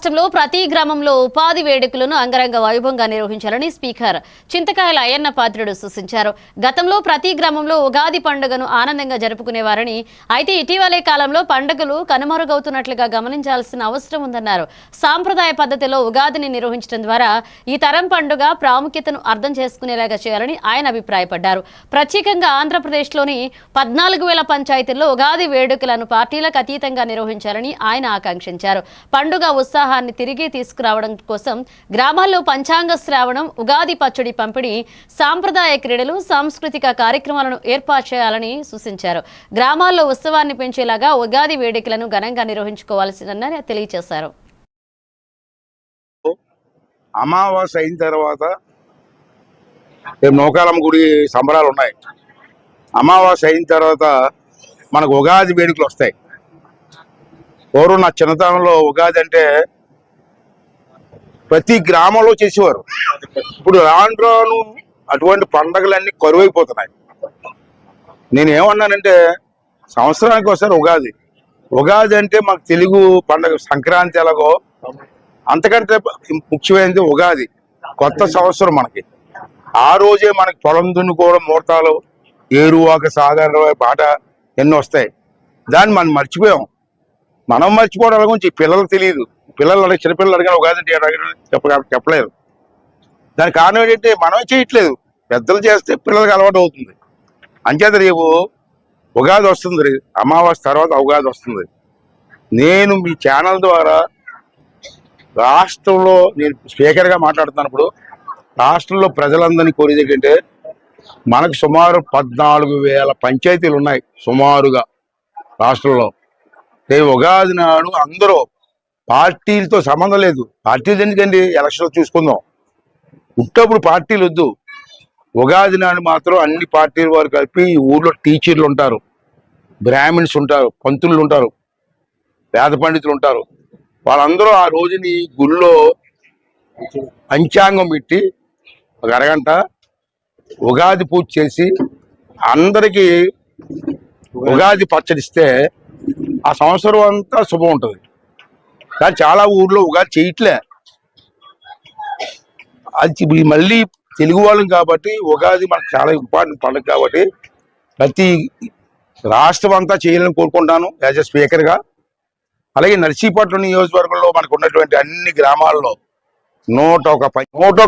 రాష్ట్రంలో ప్రతి గ్రామంలో ఉపాధి వేడుకలను అంగరంగ వైభవంగా నిర్వహించాలని స్పీకర్ చింతకాయల అయ్యన్న పాత్రుడు సూచించారు. గతంలో ప్రతి గ్రామంలో ఉగాది పండుగను ఆనందంగా జరుపుకునేవారని, అయితే ఇటీవలే కాలంలో పండుగలు కనుమరుగవుతున్నట్లుగా గమనించాల్సిన అవసరం ఉందన్నారు. సాంప్రదాయ పద్ధతిలో ఉగాదిని నిర్వహించడం ద్వారా ఈ తరం పండుగ ప్రాముఖ్యతను అర్థం చేసుకునేలాగా చేయాలని ఆయన అభిప్రాయపడ్డారు. ప్రత్యేకంగా ఆంధ్రప్రదేశ్లోని 14,000 పంచాయతీల్లో ఉగాది వేడుకలను పార్టీలకు అతీతంగా నిర్వహించాలని ఆయన ఆకాంక్షించారు. పండుగ ఉత్సాహాన్ని తిరిగి తీసుకురావడం కోసం గ్రామాల్లో పంచాంగ శ్రావణం, ఉగాది పచ్చడి పంపిణీ, సాంప్రదాయ క్రీడలు, సాంస్కృతిక కార్యక్రమాలను ఏర్పాటు చేయాలని సూచించారు. గ్రామాల్లో ఉత్సవాన్ని పెంచేలాగా ఉగాది వేడుకలను ఘనంగా నిర్వహించుకోవాల్సిందని తెలియజేశారు. అమావాస్య అయిన తర్వాత నూకాలమ్మ గుడి సంబరాలు ఉన్నాయి. అమావాస్య అయిన తర్వాత మనకు ఉగాది వేడుకలు వస్తాయి. పూర్వం నా చిన్నతనంలో ఉగాది అంటే ప్రతి గ్రామంలో చేసేవారు. ఇప్పుడు రాను రాను అటువంటి పండగలన్నీ కరువైపోతున్నాయి. నేను ఏమన్నానంటే సంవత్సరానికి ఒకసారి ఉగాది. ఉగాది అంటే మనకు తెలుగు పండగ. సంక్రాంతి ఎలాగో అంతకంటే ముఖ్యమైనది ఉగాది. కొత్త సంవత్సరం మనకి. ఆ రోజే మనకి పొలం దున్నుకోవడం, ముహూర్తాలు, ఏరువాక సాగర పాట ఎన్నో వస్తాయి. దాన్ని మనం మర్చిపోయాం. మనం మర్చిపోవడం గురించి పిల్లలకు తెలియదు. పిల్లలు అడిగి, చిన్నపిల్లలు అడిగిన ఉగాది చెప్పలేరు. దానికి కారణం ఏంటంటే మనమే చేయట్లేదు. పెద్దలు చేస్తే పిల్లలకి అలవాటు అవుతుంది. అంచేత రేపు ఉగాది వస్తుంది. అమావాస్య తర్వాత ఉగాది వస్తుంది. నేను మీ ఛానల్ ద్వారా రాష్ట్రంలో, నేను స్పీకర్గా మాట్లాడుతున్నప్పుడు రాష్ట్రంలో ప్రజలందరినీ కోరేది ఏంటంటే, మనకు సుమారు 14,000 పంచాయతీలు ఉన్నాయి సుమారుగా రాష్ట్రంలో. రేపు ఉగాది నాడు అందరూ, పార్టీలతో సంబంధం లేదు. పార్టీలు ఎందుకండి, ఎలక్షన్లు చూసుకుందాం. పుట్టప్పుడు పార్టీలు వద్దు. ఉగాది నాడు మాత్రం అన్ని పార్టీల వారు కలిపి ఈ ఊర్లో టీచర్లు ఉంటారు, బ్రాహ్మిన్స్ ఉంటారు, పంతులు ఉంటారు, వేద పండితులు ఉంటారు. వాళ్ళందరూ ఆ రోజుని గుళ్ళో పంచాంగం పెట్టి ఒక అరగంట ఉగాది పూజ చేసి అందరికీ ఉగాది పచ్చడిస్తే ఆ సంవత్సరం అంతా శుభం ఉంటుంది. కానీ చాలా ఊర్లో ఉగాది చేయట్లే. అది మళ్ళీ తెలుగు వాళ్ళం కాబట్టి ఉగాది మనకు చాలా ఇంపార్టెంట్ పండుగ కాబట్టి ప్రతి రాష్ట్రం అంతా చేయాలని కోరుకుంటాను యాజ్ ఎ స్పీకర్గా. అలాగే నర్సీపట్నం నియోజకవర్గంలో మనకు ఉన్నటువంటి అన్ని గ్రామాల్లో 101